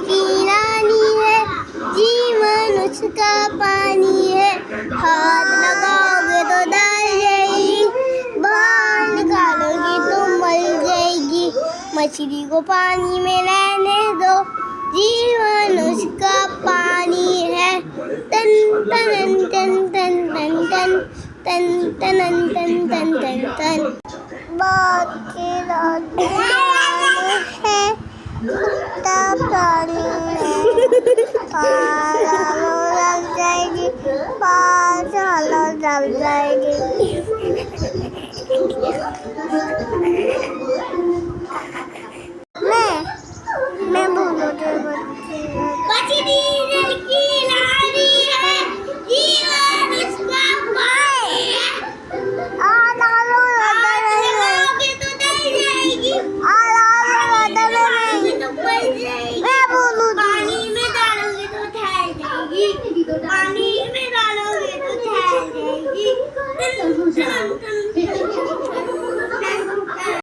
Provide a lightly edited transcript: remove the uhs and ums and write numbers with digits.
की रानी है, जीवन उसका पानी है। हाथ लगाओगे तो डर जाएगी, बाहर निकालोगी तो मर जाएगी। मछली को पानी में रहने दो, जीवन उसका पानी है। तन तन तन तन तन तन तन तन तन तन तन तन। बहुत है, कुत्ता प्राणी है, लग जाएगी, लग जाएगी। मैं बोलो मछली की रानी है, जीवन उसका पानी है। लगाओगे तो डर जाएगी, मैं बोलूं पानी में डालोगे तो ठहर जाएगी, पानी में डालोगे तो ठहर जाएगी।